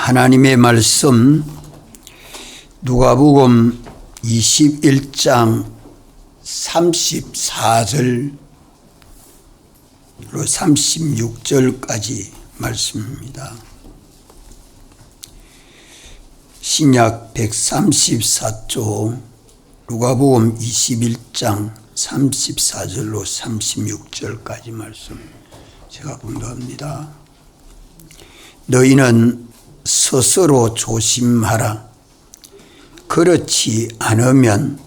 하나님의 말씀 누가복음 21장 34절로 36절까지 말씀입니다. 신약 134조 누가복음 21장 34절로 36절까지 말씀 제가 봉독합니다. 너희는 스스로 조심하라. 그렇지 않으면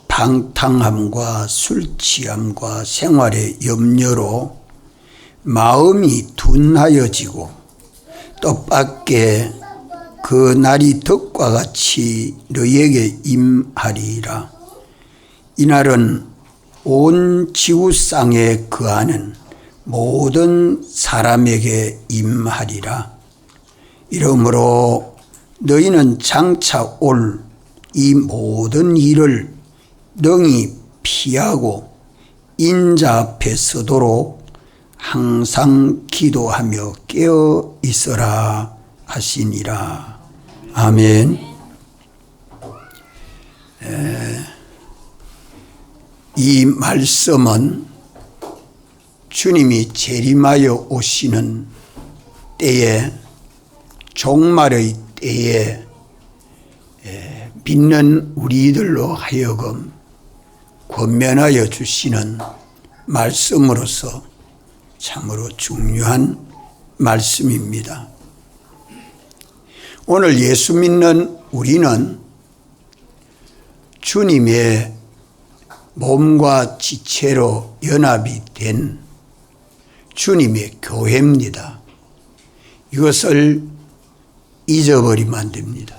방탕함과 술취함과 생활의 염려로 마음이 둔하여지고 뜻밖의 그 날이 덕과 같이 너희에게 임하리라. 이날은 온 지구상에 거하는 모든 사람에게 임하리라. 이러므로 너희는 장차 올 이 모든 일을 능히 피하고 인자 앞에 서도록 항상 기도하며 깨어 있어라 하시니라. 아멘. 이 말씀은 주님이 재림하여 오시는 때에, 종말의 때에 믿는 우리들로 하여금 권면하여 주시는 말씀으로서 참으로 중요한 말씀입니다. 오늘 예수 믿는 우리는 주님의 몸과 지체로 연합이 된 주님의 교회입니다. 이것을 잊어버리면 안 됩니다.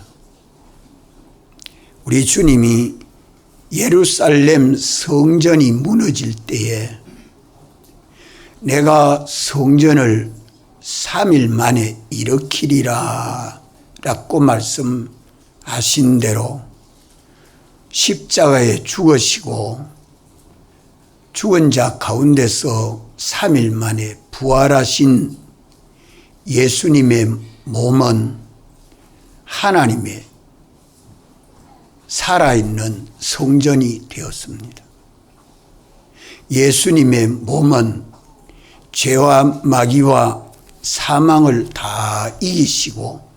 우리 주님이 예루살렘 성전이 무너질 때에 내가 성전을 3일 만에 일으키리라 라고 말씀하신 대로 십자가에 죽으시고 죽은 자 가운데서 3일 만에 부활하신 예수님의 몸은 하나님의 살아있는 성전이 되었습니다. 예수님의 몸은 죄와 마귀와 사망을 다 이기시고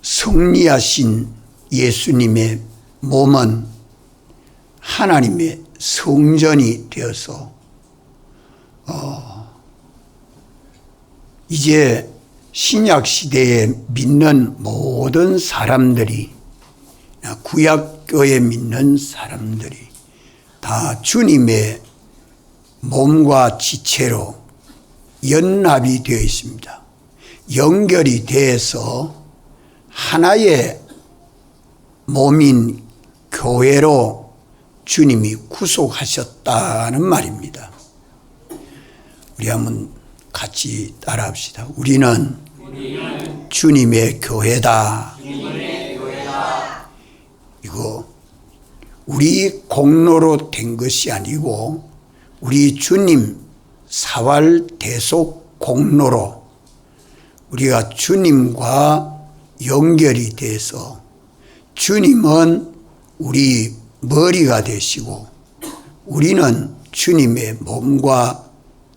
승리하신 예수님의 몸은 하나님의 성전이 되어서 이제 신약 시대에 믿는 모든 사람들이, 구약교에 믿는 사람들이 다 주님의 몸과 지체로 연합이 되어 있습니다. 연결이 돼서 하나의 몸인 교회로 주님이 구속하셨다는 말입니다. 우리 한번 같이 따라합시다. 우리는 주님의 교회다. 이거 우리 공로로 된 것이 아니고 우리 주님 사활 대속 공로로 우리가 주님과 연결이 돼서 주님은 우리 머리가 되시고 우리는 주님의 몸과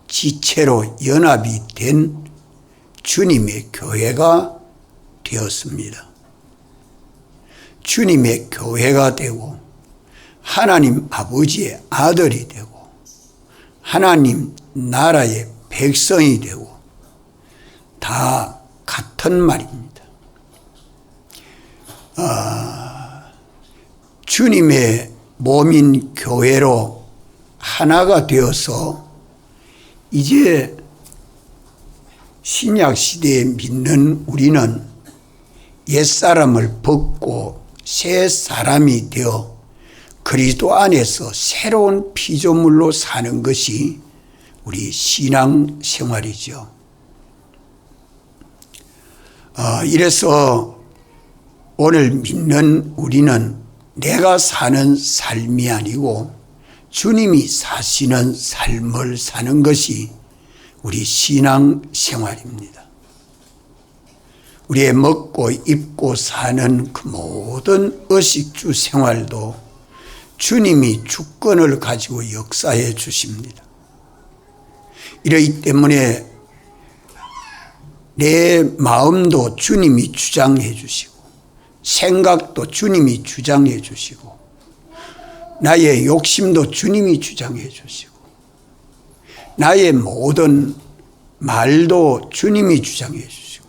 지체로 연합이 된 주님의 교회가 되었습니다. 주님의 교회가 되고 하나님 아버지의 아들이 되고 하나님 나라의 백성이 되고 다 같은 말입니다. 주님의 몸인 교회로 하나가 되어서 이제 신약 시대에 믿는 우리는 옛사람을 벗고 새 사람이 되어 그리스도 안에서 새로운 피조물로 사는 것이 우리 신앙 생활이죠. 이래서 오늘 믿는 우리는 내가 사는 삶이 아니고 주님이 사시는 삶을 사는 것이 우리 신앙 생활입니다. 우리의 먹고 입고 사는 그 모든 의식주 생활도 주님이 주권을 가지고 역사해 주십니다. 이러기 때문에 내 마음도 주님이 주장해 주시고 생각도 주님이 주장해 주시고 나의 욕심도 주님이 주장해 주시고 나의 모든 말도 주님이 주장해 주시고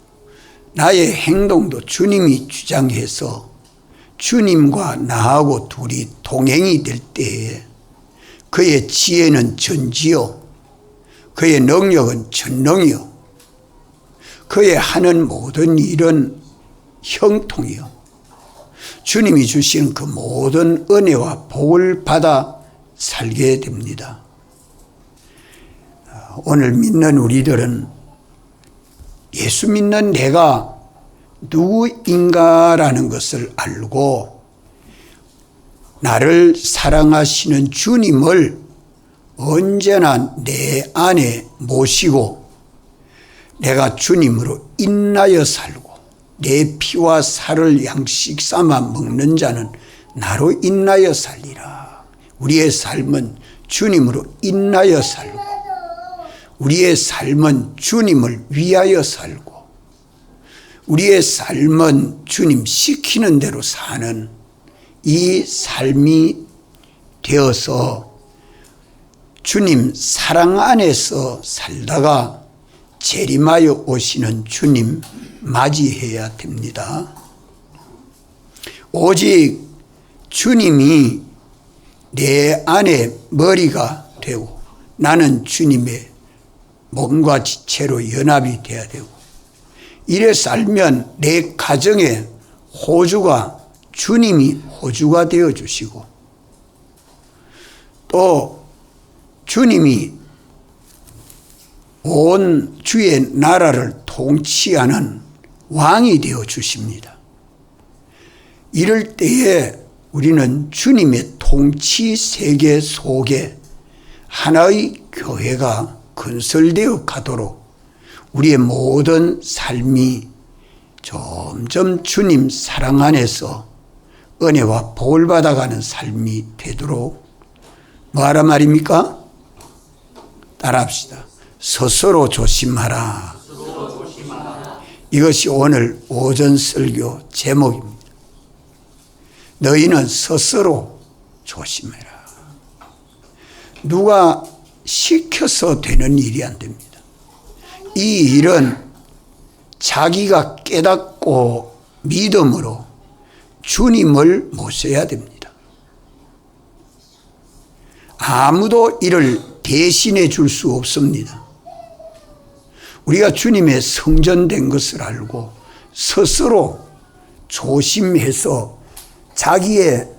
나의 행동도 주님이 주장해서 주님과 나하고 둘이 동행이 될 때에 그의 지혜는 전지요 그의 능력은 전능이요 그의 하는 모든 일은 형통이요 주님이 주신 그 모든 은혜와 복을 받아 살게 됩니다. 오늘 믿는 우리들은 예수 믿는 내가 누구인가라는 것을 알고 나를 사랑하시는 주님을 언제나 내 안에 모시고 내가 주님으로 인하여 살고 내 피와 살을 양식 삼아 먹는 자는 나로 인하여 살리라. 우리의 삶은 주님으로 인하여 살고 우리의 삶은 주님을 위하여 살고 우리의 삶은 주님 시키는 대로 사는 이 삶이 되어서 주님 사랑 안에서 살다가 재림하여 오시는 주님 맞이해야 됩니다. 오직 주님이 내 안에 머리가 되고 나는 주님의 몸과 지체로 연합이 돼야 되고 이래 살면 내 가정의 호주가 주님이 호주가 되어 주시고 또 주님이 온 주의 나라를 통치하는 왕이 되어 주십니다. 이럴 때에 우리는 주님의 통치 세계 속에 하나의 교회가 건설되어 가도록 우리의 모든 삶이 점점 주님 사랑 안에서 은혜와 복을 받아가는 삶이 되도록 뭐하라 말입니까? 따라합시다. 스스로 조심하라. 이것이 오늘 오전 설교 제목입니다. 너희는 스스로 조심해라. 누가 시켜서 되는 일이 안 됩니다. 이 일은 자기가 깨닫고 믿음으로 주님을 모셔야 됩니다. 아무도 이를 대신해 줄 수 없습니다. 우리가 주님의 성전된 것을 알고 스스로 조심해서 자기의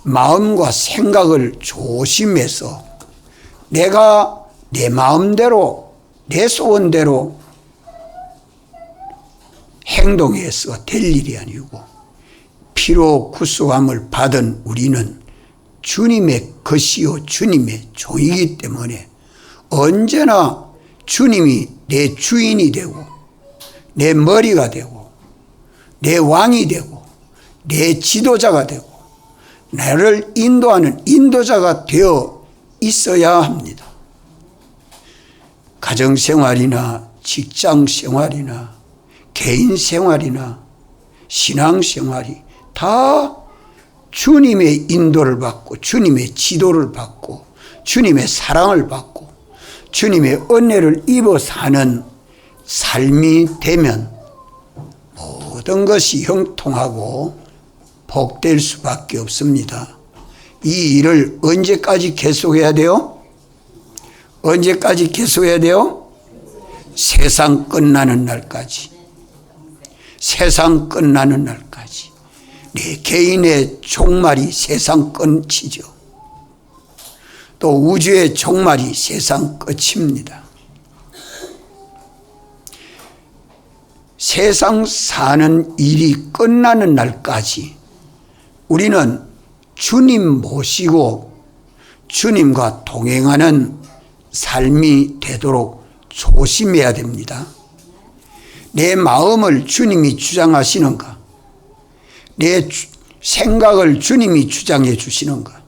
마음과 생각을 조심해서 내가 내 마음대로 내 소원대로 행동해서 될 일이 아니고 피로 구속함을 받은 우리는 주님의 것이요 주님의 종이기 때문에 언제나 주님이 내 주인이 되고 내 머리가 되고 내 왕이 되고 내 지도자가 되고 나를 인도하는 인도자가 되어 있어야 합니다. 가정생활이나 직장생활이나 개인생활이나 신앙생활이 다 주님의 인도를 받고 주님의 지도를 받고 주님의 사랑을 받고 주님의 은혜를 입어 사는 삶이 되면 모든 것이 형통하고 복될 수밖에 없습니다. 이 일을 언제까지 계속해야 돼요? 언제까지 계속해야 돼요? 세상 끝나는 날까지. 세상 끝나는 날까지. 내 개인의 종말이 세상 끝이죠. 또 우주의 종말이 세상 끝입니다. 세상 사는 일이 끝나는 날까지 우리는 주님 모시고 주님과 동행하는 삶이 되도록 조심해야 됩니다. 내 마음을 주님이 주장하시는가? 내 생각을 주님이 주장해 주시는가?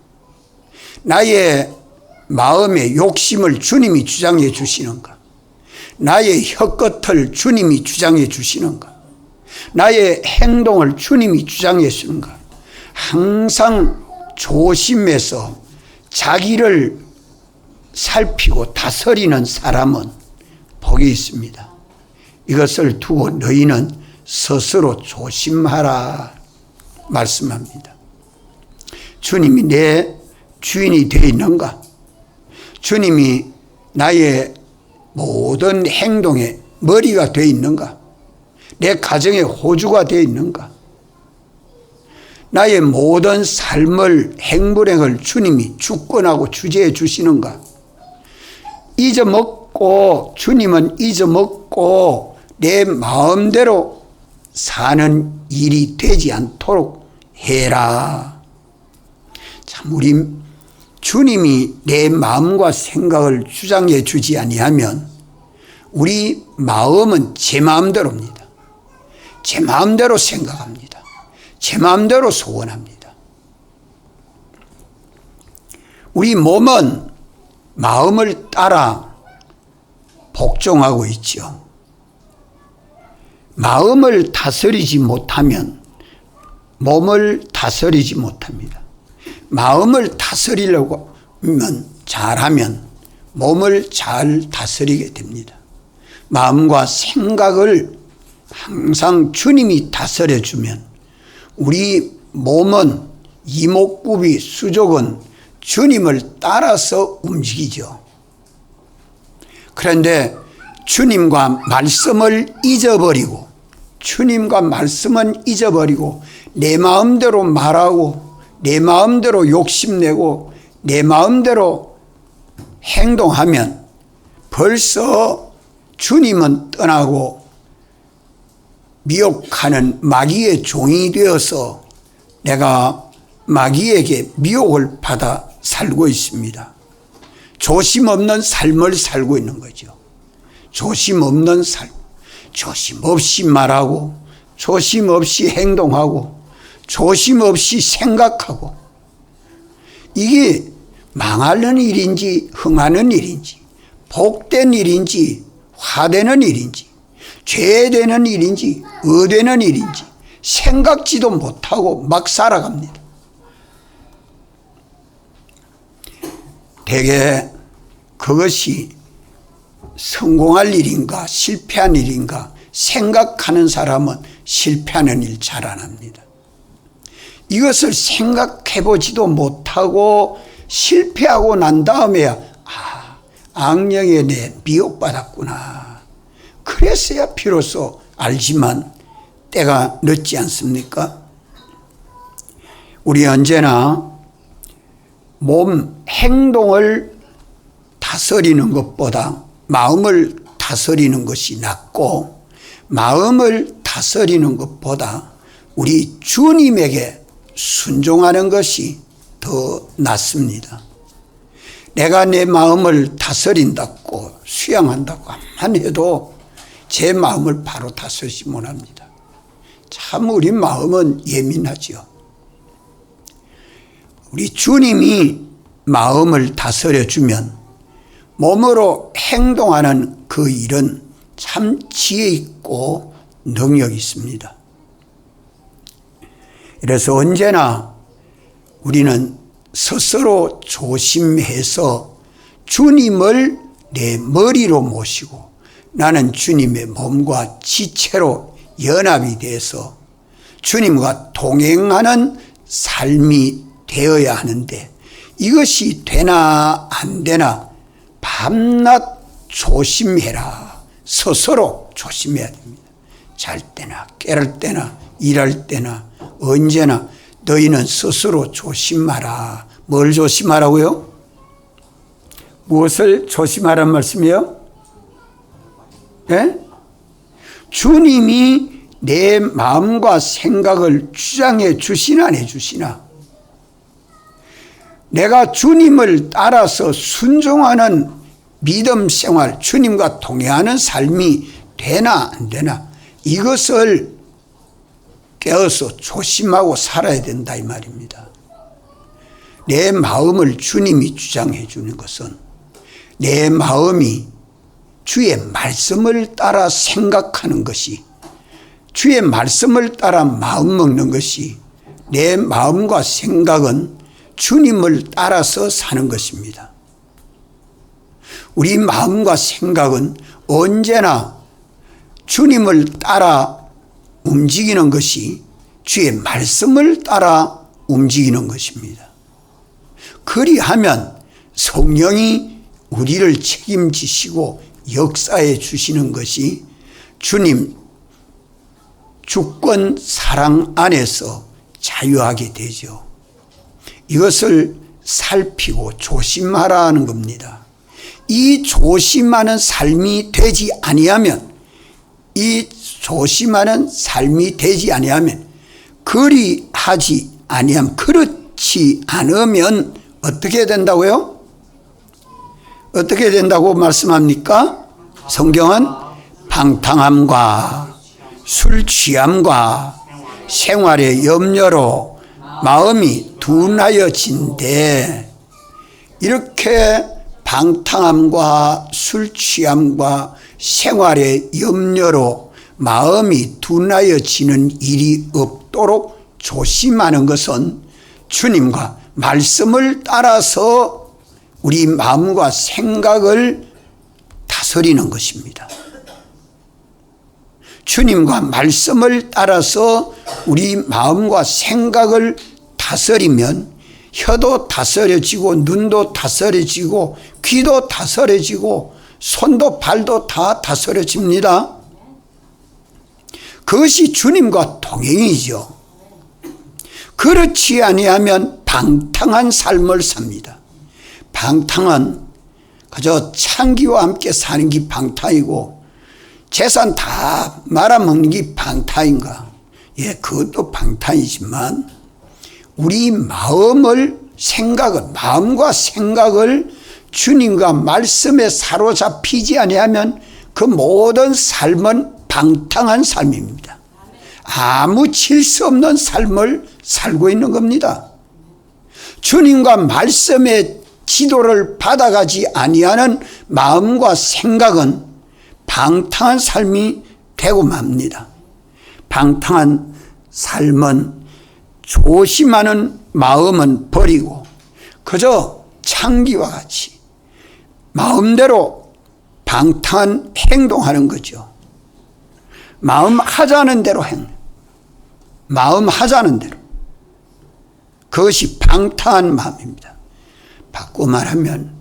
나의 마음의 욕심을 주님이 주장해 주시는가? 나의 혀끝을 주님이 주장해 주시는가? 나의 행동을 주님이 주장해 주는가? 항상 조심해서 자기를 살피고 다스리는 사람은 복이 있습니다. 이것을 두고 너희는 스스로 조심하라 말씀합니다. 주님이 내 주인이 되어 있는가? 주님이 나의 모든 행동에 머리가 되어 있는가? 내 가정의 호주가 되어 있는가? 나의 모든 삶을 행불행을 주님이 주권하고 주재해 주시는가? 잊어먹고 주님은 잊어먹고 내 마음대로 사는 일이 되지 않도록 해라. 참 우리 주님이 내 마음과 생각을 주장해 주지 아니하면 우리 마음은 제 마음대로입니다. 제 마음대로 생각합니다. 제 마음대로 소원합니다. 우리 몸은 마음을 따라 복종하고 있죠. 마음을 다스리지 못하면 몸을 다스리지 못합니다. 마음을 다스리려고 하면 잘하면 몸을 잘 다스리게 됩니다. 마음과 생각을 항상 주님이 다스려주면 우리 몸은 이목구비 수족은 주님을 따라서 움직이죠. 그런데 주님과 말씀을 잊어버리고 주님과 말씀은 잊어버리고 내 마음대로 말하고 내 마음대로 욕심내고 내 마음대로 행동하면 벌써 주님은 떠나고 미혹하는 마귀의 종이 되어서 내가 마귀에게 미혹을 받아 살고 있습니다. 조심 없는 삶을 살고 있는 거죠. 조심 없는 삶, 조심 없이 말하고 조심 없이 행동하고 조심 없이 생각하고 이게 망하는 일인지 흥하는 일인지 복된 일인지 화되는 일인지 죄되는 일인지 의되는 일인지 생각지도 못하고 막 살아갑니다. 대개 그것이 성공할 일인가 실패한 일인가 생각하는 사람은 실패하는 일 잘 안 합니다. 이것을 생각해 보지도 못하고 실패하고 난 다음에야 악령에 내 미혹받았구나. 그랬어야 비로소 알지만 때가 늦지 않습니까? 우리 언제나 몸 행동을 다스리는 것보다 마음을 다스리는 것이 낫고 마음을 다스리는 것보다 우리 주님에게 순종하는 것이 더 낫습니다. 내가 내 마음을 다스린다고 수양한다고 한 해도 제 마음을 바로 다스리지 못합니다. 참 우리 마음은 예민하죠. 우리 주님이 마음을 다스려주면 몸으로 행동하는 그 일은 참 지혜 있고 능력이 있습니다. 그래서 언제나 우리는 스스로 조심해서 주님을 내 머리로 모시고 나는 주님의 몸과 지체로 연합이 돼서 주님과 동행하는 삶이 되어야 하는데 이것이 되나 안 되나 밤낮 조심해라. 스스로 조심해야 됩니다. 잘 때나 깨를 때나 일할 때나 언제나 너희는 스스로 조심하라. 뭘 조심하라고요? 무엇을 조심하란 말씀이요? 네? 주님이 내 마음과 생각을 주장해 주시나 안 해 주시나? 내가 주님을 따라서 순종하는 믿음 생활, 주님과 동행하는 삶이 되나 안 되나? 이것을 깨어서 조심하고 살아야 된다 이 말입니다. 내 마음을 주님이 주장해 주는 것은 내 마음이 주의 말씀을 따라 생각하는 것이, 주의 말씀을 따라 마음 먹는 것이, 내 마음과 생각은 주님을 따라서 사는 것입니다. 우리 마음과 생각은 언제나 주님을 따라 움직이는 것이 주의 말씀을 따라 움직이는 것입니다. 그리하면 성령이 우리를 책임지시고 역사해 주시는 것이 주님 주권 사랑 안에서 자유하게 되죠. 이것을 살피고 조심하라는 겁니다. 이 조심하는 삶이 되지 아니하면, 그리하지 아니하면, 그렇지 않으면 어떻게 된다고요? 어떻게 된다고 말씀합니까? 성경은 방탕함과 술 취함과 생활의 염려로 마음이 둔하여진대. 이렇게 방탕함과 술 취함과 생활의 염려로 마음이 둔하여지는 일이 없도록 조심하는 것은 주님과 말씀을 따라서 우리 마음과 생각을 다스리는 것입니다. 주님과 말씀을 따라서 우리 마음과 생각을 다스리면 혀도 다스려지고 눈도 다스려지고 귀도 다스려지고 손도 발도 다 다스려집니다. 그것이 주님과 동행이죠. 그렇지 아니하면 방탕한 삶을 삽니다. 방탕은 그저 창기와 함께 사는 게 방탕이고 재산 다 말아먹는 게 방탕인가? 예, 그것도 방탕이지만 우리 마음과 생각을 주님과 말씀에 사로잡히지 아니하면 그 모든 삶은 방탕한 삶입니다. 아무 질서 없는 삶을 살고 있는 겁니다. 주님과 말씀의 지도를 받아가지 아니하는 마음과 생각은 방탕한 삶이 되고 맙니다. 방탕한 삶은 조심하는 마음은 버리고 그저 창기와 같이 마음대로 방탕한 행동하는 거죠. 마음 하자는 대로 마음 하자는 대로. 그것이 방탕한 마음입니다. 바꿔 말하면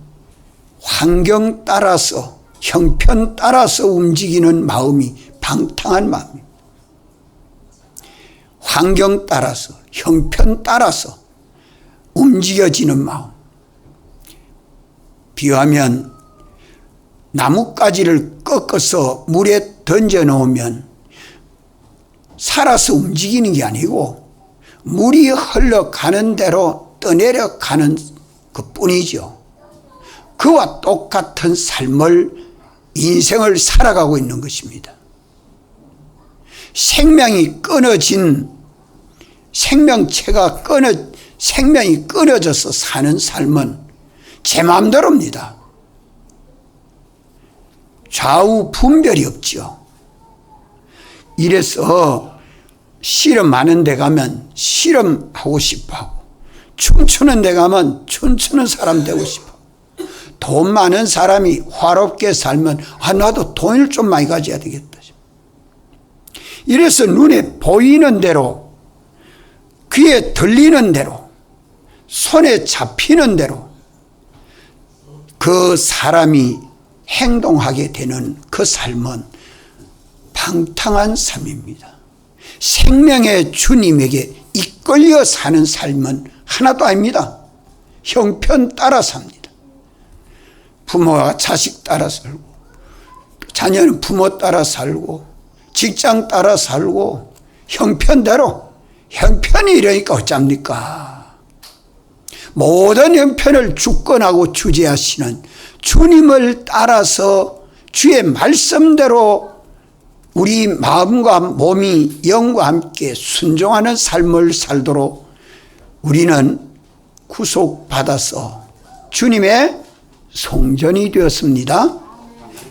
환경 따라서 형편 따라서 움직이는 마음이 방탕한 마음입니다. 환경 따라서 형편 따라서 움직여지는 마음. 비유하면 나뭇가지를 꺾어서 물에 던져 놓으면 살아서 움직이는 게 아니고 물이 흘러가는 대로 떠내려가는 것뿐이죠. 그와 똑같은 삶을 인생을 살아가고 있는 것입니다. 생명이 끊어진 생명이 끊어져서 사는 삶은 제 마음대로입니다. 좌우 분별이 없죠. 이래서 씨름하는 데 가면 씨름하고 싶어하고 춤추는 데 가면 춤추는 사람 되고 싶어. 돈 많은 사람이 화롭게 살면 나도 돈을 좀 많이 가져야 되겠다. 이래서 눈에 보이는 대로, 귀에 들리는 대로, 손에 잡히는 대로 그 사람이 행동하게 되는 그 삶은 방탕한 삶입니다. 생명의 주님에게 이끌려 사는 삶은 하나도 아닙니다. 형편 따라 삽니다. 부모와 자식 따라 살고, 자녀는 부모 따라 살고, 직장 따라 살고, 형편대로. 형편이 이러니까 어쩝니까? 모든 형편을 주권하고 주재하시는 주님을 따라서 주의 말씀대로 우리 마음과 몸이 영과 함께 순종하는 삶을 살도록 우리는 구속받아서 주님의 성전이 되었습니다.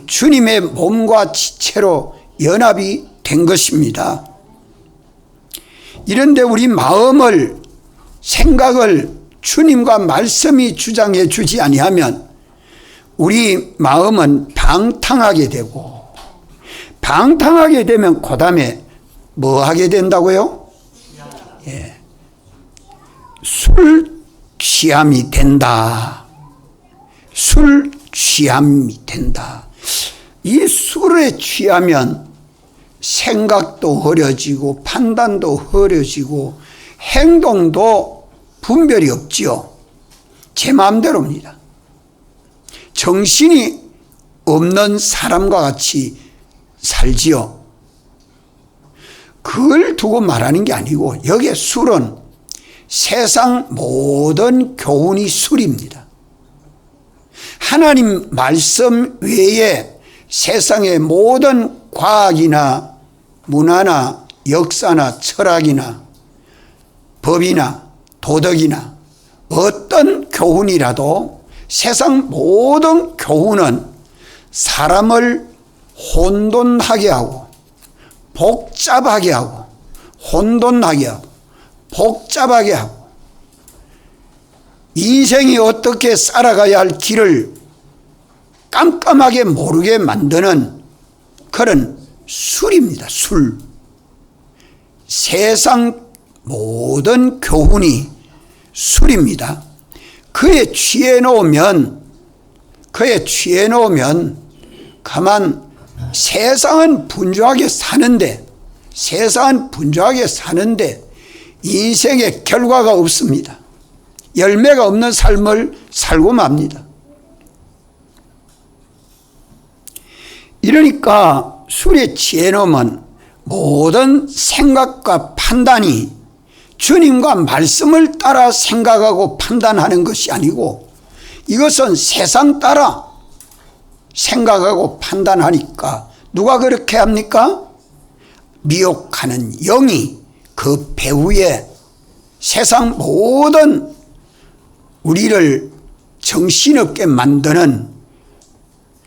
주님의 몸과 지체로 연합이 된 것입니다. 이런데 우리 마음을, 생각을 주님과 말씀이 주장해 주지 아니하면 우리 마음은 방탕하게 되고, 방탕하게 되면 그 다음에 뭐 하게 된다고요? 예. 술 취함이 된다. 술 취함이 된다. 이 술에 취하면 생각도 흐려지고 판단도 흐려지고 행동도 분별이 없지요. 제 마음대로입니다. 정신이 없는 사람과 같이 살지요. 그걸 두고 말하는 게 아니고, 여기에 술은 세상 모든 교훈이 술입니다. 하나님 말씀 외에 세상의 모든 과학이나 문화나 역사나 철학이나 법이나 도덕이나 어떤 교훈이라도 세상 모든 교훈은 사람을 혼돈하게 하고 복잡하게 하고, 혼돈하게 하고 복잡하게 하고, 인생이 어떻게 살아가야 할 길을 깜깜하게 모르게 만드는 그런 술입니다. 술. 세상 모든 교훈이 술입니다. 그에 취해 놓으면 가만 세상은 분주하게 사는데 인생의 결과가 없습니다. 열매가 없는 삶을 살고 맙니다. 이러니까 술에 취해 놓으면 모든 생각과 판단이 주님과 말씀을 따라 생각하고 판단하는 것이 아니고, 이것은 세상 따라 생각하고 판단하니까 누가 그렇게 합니까? 미혹하는 영이 그 배후에 세상 모든 우리를 정신없게 만드는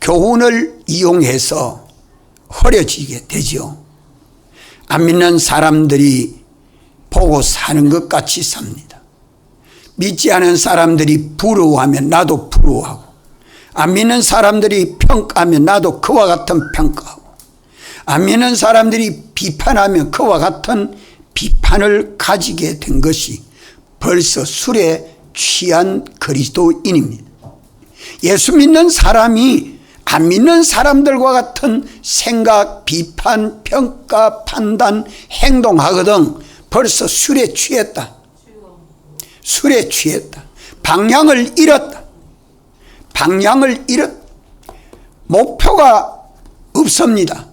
교훈을 이용해서 흐려지게 되죠. 안 믿는 사람들이 보고 사는 것 같이 삽니다. 믿지 않은 사람들이 부러워하면 나도 부러워하고, 안 믿는 사람들이 평가하면 나도 그와 같은 평가하고, 안 믿는 사람들이 비판하면 그와 같은 비판을 가지게 된 것이 벌써 술에 취한 그리스도인입니다. 예수 믿는 사람이 안 믿는 사람들과 같은 생각, 비판, 평가, 판단, 행동하거든 벌써 술에 취했다. 술에 취했다. 방향을 잃었다. 목표가 없습니다.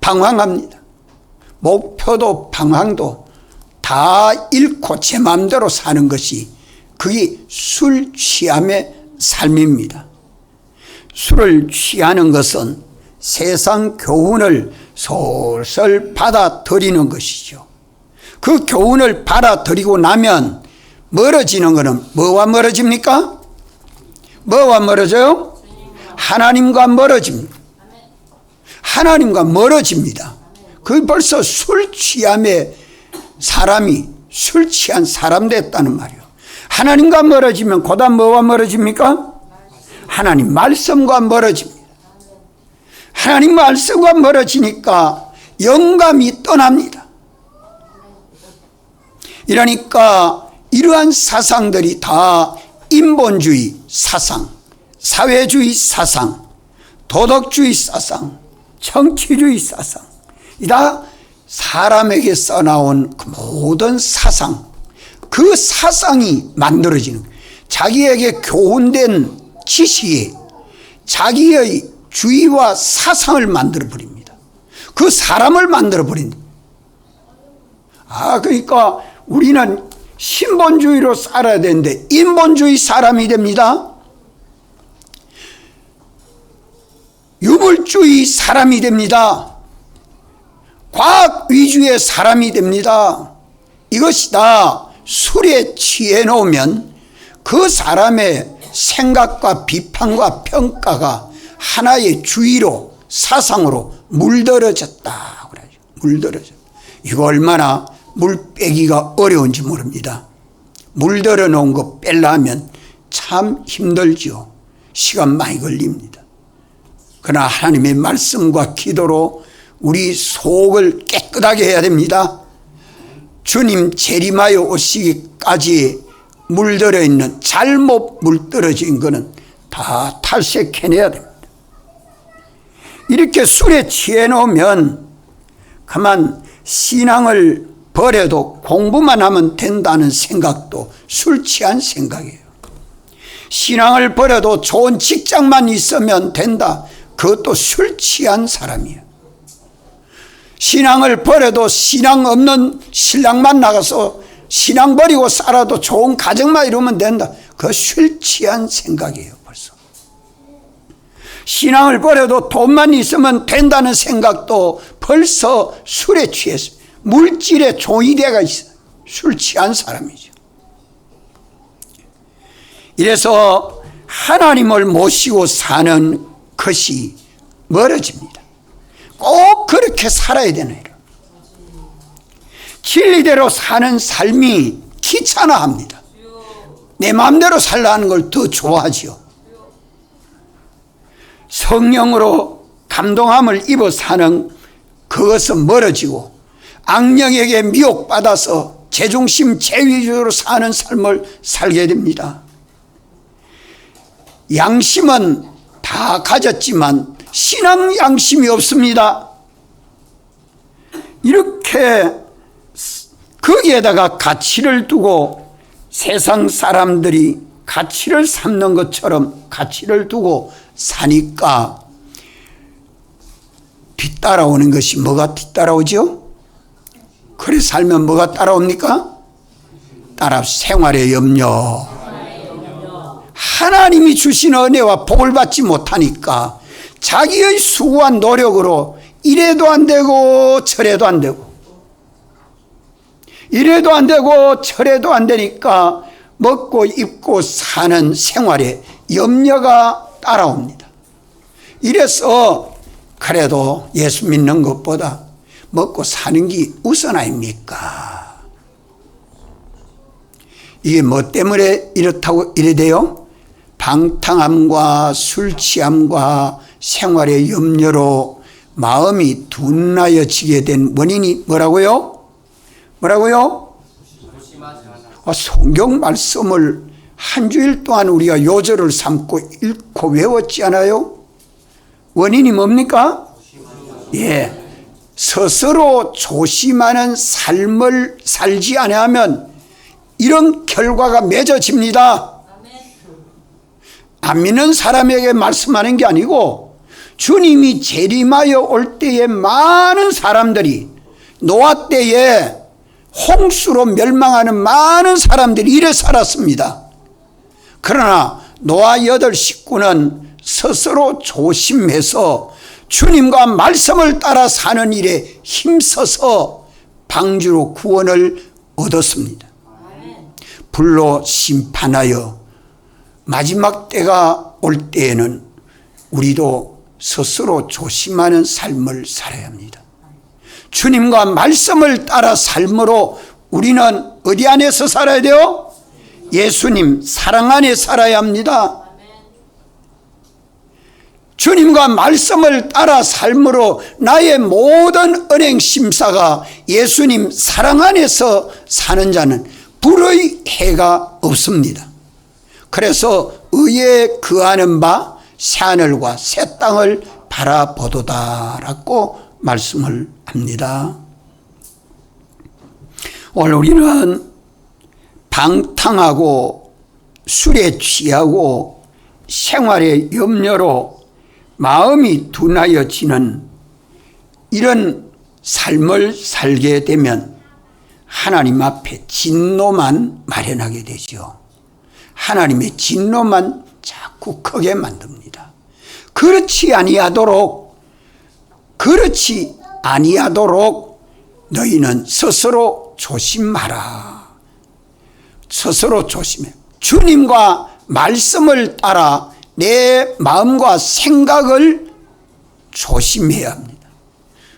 방황합니다. 목표도 방황도 다 잃고 제 마음대로 사는 것이 그게 술 취함의 삶입니다. 술을 취하는 것은 세상 교훈을 솔솔 받아들이는 것이죠. 그 교훈을 받아들이고 나면 멀어지는 것은 뭐와 멀어집니까? 뭐와 멀어져요? 하나님과 멀어집니다. 하나님과 멀어집니다. 그게 벌써 술 취함의 사람이 술 취한 사람 됐다는 말이에요. 하나님과 멀어지면 그다음 뭐와 멀어집니까? 하나님 말씀과 멀어집니다. 하나님 말씀과 멀어지니까 영감이 떠납니다. 이러니까 이러한 사상들이 다 인본주의 사상, 사회주의 사상, 도덕주의 사상, 정치주의 사상, 다 사람에게 써나온 그 모든 사상, 그 사상이 만들어지는, 자기에게 교훈된 지식이 자기의 주의와 사상을 만들어버립니다. 그 사람을 만들어버립니다. 그러니까 우리는 신본주의로 살아야 되는데 인본주의 사람이 됩니다. 유물주의 사람이 됩니다. 과학 위주의 사람이 됩니다. 이것이 다 술에 취해 놓으면 그 사람의 생각과 비판과 평가가 하나의 주의로, 사상으로 물들어졌다 그래요. 물들어졌다. 이거 얼마나 물 빼기가 어려운지 모릅니다. 물들어 놓은 거 빼려면 참 힘들죠. 시간 많이 걸립니다. 그러나 하나님의 말씀과 기도로 우리 속을 깨끗하게 해야 됩니다. 주님 재림하여 오시기까지 물들어 있는, 잘못 물들어진 거는 다 탈색해내야 됩니다. 이렇게 술에 취해 놓으면 그만 신앙을 버려도 공부만 하면 된다는 생각도 술 취한 생각이에요. 신앙을 버려도 좋은 직장만 있으면 된다, 그것도 술 취한 사람이에요. 신앙을 버려도 신앙 없는 신랑만 나가서 신앙 버리고 살아도 좋은 가정만 이루면 된다, 그거 술 취한 생각이에요. 벌써 신앙을 버려도 돈만 있으면 된다는 생각도 벌써 술에 취했어요. 물질에 종이되가 있어요. 술 취한 사람이죠. 이래서 하나님을 모시고 사는 것이 멀어집니다. 꼭 그렇게 살아야 되는 거예요. 진리대로 사는 삶이 귀찮아합니다. 내 마음대로 살라는 걸 더 좋아하지요. 성령으로 감동함을 입어 사는 그것은 멀어지고, 악령에게 미혹받아서 제중심 제위주의로 사는 삶을 살게 됩니다. 양심은 다 가졌지만 신앙 양심이 없습니다. 이렇게 거기에다가 가치를 두고 세상 사람들이 가치를 삼는 것처럼 가치를 두고 사니까 뒤따라오는 것이 뭐가 뒤따라오죠? 그래 살면 뭐가 따라옵니까? 생활의 염려. 하나님이 주신 은혜와 복을 받지 못하니까 자기의 수고한 노력으로 이래도 안 되고 저래도 안 되고, 이래도 안 되고 저래도 안 되니까 먹고 입고 사는 생활에 염려가 따라옵니다. 이래서 그래도 예수 믿는 것보다 먹고 사는 게 우선 아닙니까? 이게 뭐 때문에 이렇다고 이래 돼요? 방탕함과 술 취함과 생활의 염려로 마음이 둔하여지게 된 원인이 뭐라고요? 뭐라고요? 성경 말씀을 한 주일 동안 우리가 요절을 삼고 읽고 외웠지 않아요? 원인이 뭡니까? 예, 스스로 조심하는 삶을 살지 않으면 이런 결과가 맺어집니다. 안 믿는 사람에게 말씀하는 게 아니고, 주님이 재림하여 올 때에 많은 사람들이, 노아 때에 홍수로 멸망하는 많은 사람들이 이래 살았습니다. 그러나 노아 8 식구는 스스로 조심해서 주님과 말씀을 따라 사는 일에 힘써서 방주로 구원을 얻었습니다. 불로 심판하여 마지막 때가 올 때에는 우리도 스스로 조심하는 삶을 살아야 합니다. 주님과 말씀을 따라 삶으로 우리는 어디 안에서 살아야 돼요? 예수님 사랑 안에 살아야 합니다. 주님과 말씀을 따라 삶으로 나의 모든 은행 심사가 예수님 사랑 안에서 사는 자는 불의 해가 없습니다. 그래서 의에 거하는 바 새하늘과 새 땅을 바라보도다라고 말씀을 합니다. 오늘 우리는 방탕하고 술에 취하고 생활의 염려로 마음이 둔하여지는 이런 삶을 살게 되면 하나님 앞에 진노만 마련하게 되죠. 하나님의 진노만 자꾸 크게 만듭니다. 그렇지 아니하도록, 그렇지 아니하도록 너희는 스스로 조심하라. 스스로 조심해. 주님과 말씀을 따라 내 마음과 생각을 조심해야 합니다.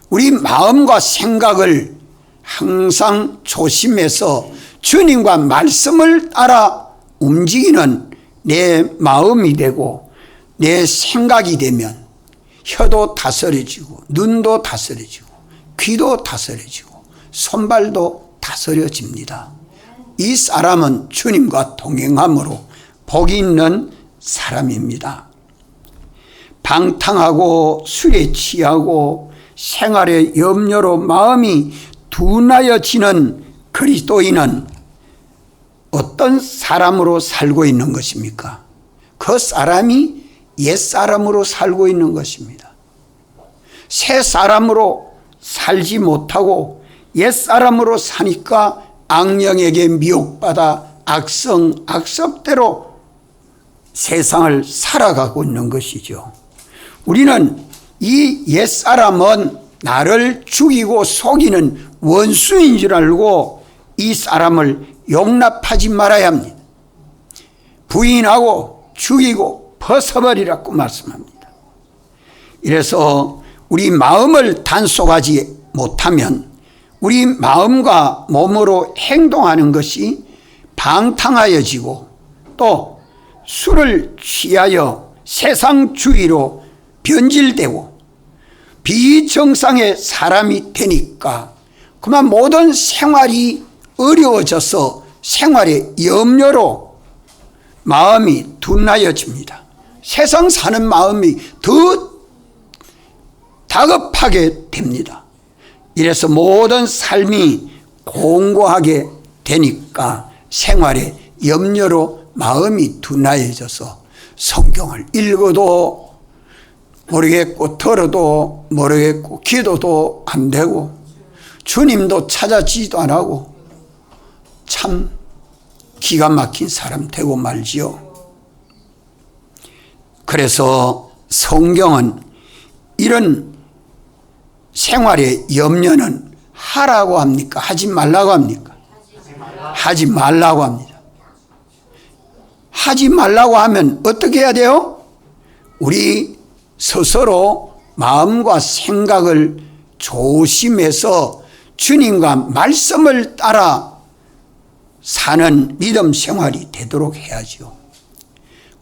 우리 마음과 생각을 항상 조심해서 주님과 말씀을 따라 움직이는 내 마음이 되고 내 생각이 되면 혀도 다스려지고 눈도 다스려지고 귀도 다스려지고 손발도 다스려집니다. 이 사람은 주님과 동행함으로 복이 있는 사람입니다. 방탕하고 술에 취하고 생활의 염려로 마음이 둔하여지는 그리스도인은 어떤 사람으로 살고 있는 것입니까? 그 사람이 옛사람으로 살고 있는 것입니다. 새 사람으로 살지 못하고 옛사람으로 사니까 악령에게 미혹받아 악성악섭대로 세상을 살아가고 있는 것이죠. 우리는 이 옛사람은 나를 죽이고 속이는 원수인 줄 알고 이 사람을 용납하지 말아야 합니다. 부인하고 죽이고 벗어버리라고 말씀합니다. 이래서 우리 마음을 단속하지 못하면 우리 마음과 몸으로 행동하는 것이 방탕하여지고 또 술을 취하여 세상주의로 변질되고 비정상의 사람이 되니까 그만 모든 생활이 어려워져서 생활의 염려로 마음이 둔하여집니다. 세상 사는 마음이 더 다급하게 됩니다. 이래서 모든 삶이 공고하게 되니까 생활의 염려로 마음이 둔하여져서 성경을 읽어도 모르겠고 들어도 모르겠고 기도도 안 되고 주님도 찾아지도 안 하고 참 기가 막힌 사람 되고 말지요. 그래서 성경은 이런 생활의 염려는 하라고 합니까? 하지 말라고 합니까? 하지 말라고 합니다. 하지 말라고 하면 어떻게 해야 돼요? 우리 스스로 마음과 생각을 조심해서 주님과 말씀을 따라 사는 믿음 생활이 되도록 해야죠.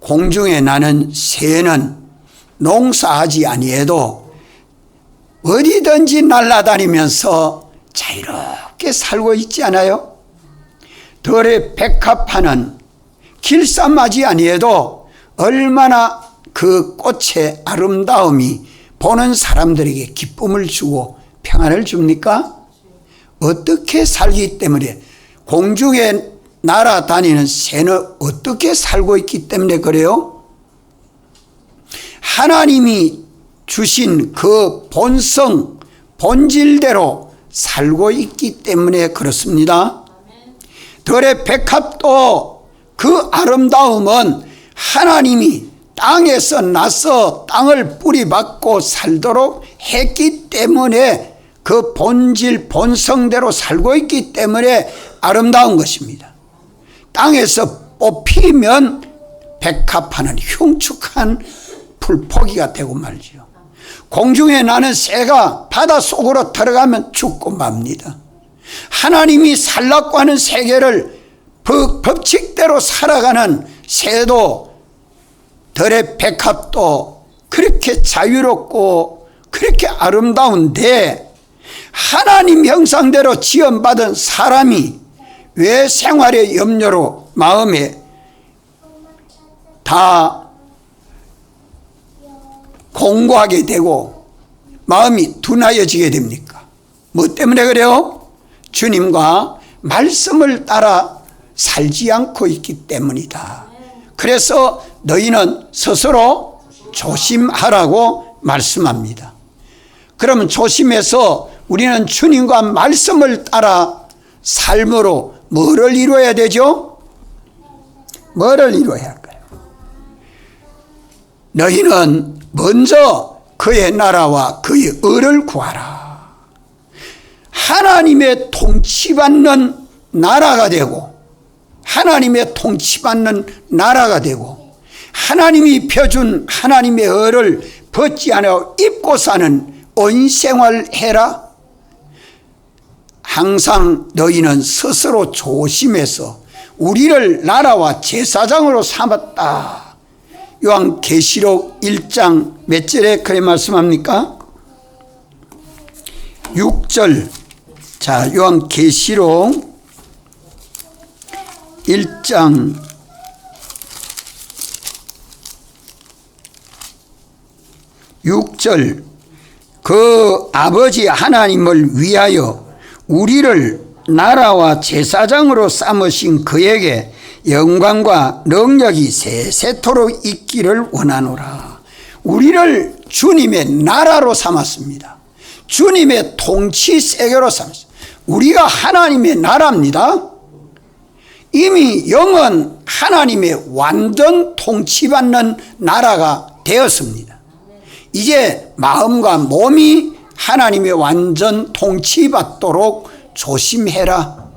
공중에 나는 새는 농사하지 아니해도 어디든지 날아다니면서 자유롭게 살고 있지 않아요? 들에 백합화는 길쌈하지 아니해도 얼마나 그 꽃의 아름다움이 보는 사람들에게 기쁨을 주고 평안을 줍니까? 어떻게 살기 때문에 공중에 날아다니는 새는 어떻게 살고 있기 때문에 그래요? 하나님이 주신 그 본성, 본질대로 살고 있기 때문에 그렇습니다. 들의 백합도 그 아름다움은 하나님이 땅에서 나서 땅을 뿌리박고 살도록 했기 때문에 그 본질, 본성대로 살고 있기 때문에 아름다운 것입니다. 땅에서 뽑히면 백합화는 흉측한 풀포기가 되고 말지요. 공중에 나는 새가 바닷속으로 들어가면 죽고 맙니다. 하나님이 살라고 하는 세계를 법칙대로 살아가는 새도 들의 백합도 그렇게 자유롭고 그렇게 아름다운데 하나님 형상대로 지음받은 사람이 왜 생활의 염려로 마음에 다 공고하게 되고 마음이 둔하여지게 됩니까? 뭐 때문에 그래요? 주님과 말씀을 따라 살지 않고 있기 때문이다. 그래서 너희는 스스로 조심하라고 말씀합니다. 그러면 조심해서 우리는 주님과 말씀을 따라 삶으로 뭐를 이루어야 되죠? 뭐를 이루어야 할까요? 너희는 먼저 그의 나라와 그의 의를 구하라. 하나님의 통치받는 나라가 되고, 하나님의 통치받는 나라가 되고, 하나님이 펴준 하나님의 의를 벗지 않아 입고 사는 언생활 해라. 항상 너희는 스스로 조심해서 우리를 나라와 제사장으로 삼았다. 요한계시록 1장 몇 절에 그래 말씀합니까? 6절. 자, 요한계시록 1장 6절. 그 아버지 하나님을 위하여 우리를 나라와 제사장으로 삼으신 그에게 영광과 능력이 세세토록 있기를 원하노라. 우리를 주님의 나라로 삼았습니다. 주님의 통치 세계로 삼았습니다. 우리가 하나님의 나라입니다. 이미 영은 하나님의 완전 통치받는 나라가 되었습니다. 이제 마음과 몸이 하나님의 완전 통치받도록 조심해라.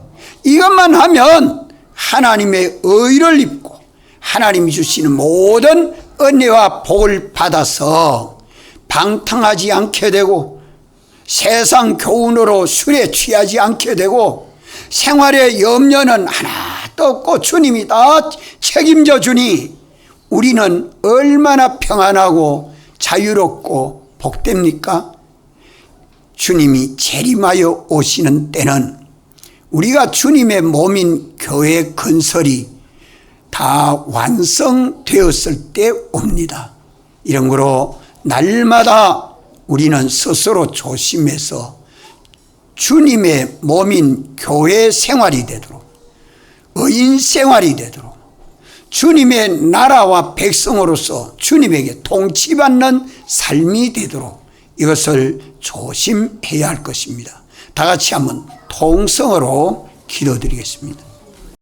이것만 하면 하나님의 의를 입고 하나님이 주시는 모든 은혜와 복을 받아서 방탕하지 않게 되고, 세상 교훈으로 술에 취하지 않게 되고, 생활의 염려는 하나도 없고 주님이 다 책임져 주니 우리는 얼마나 평안하고 자유롭고 복됩니까? 주님이 재림하여 오시는 때는 우리가 주님의 몸인 교회 건설이 다 완성되었을 때 옵니다. 이런 거로 날마다 우리는 스스로 조심해서 주님의 몸인 교회 생활이 되도록, 의인 생활이 되도록, 주님의 나라와 백성으로서 주님에게 통치받는 삶이 되도록 이것을 조심해야 할 것입니다. 다 같이 한번 통성으로 기도드리겠습니다.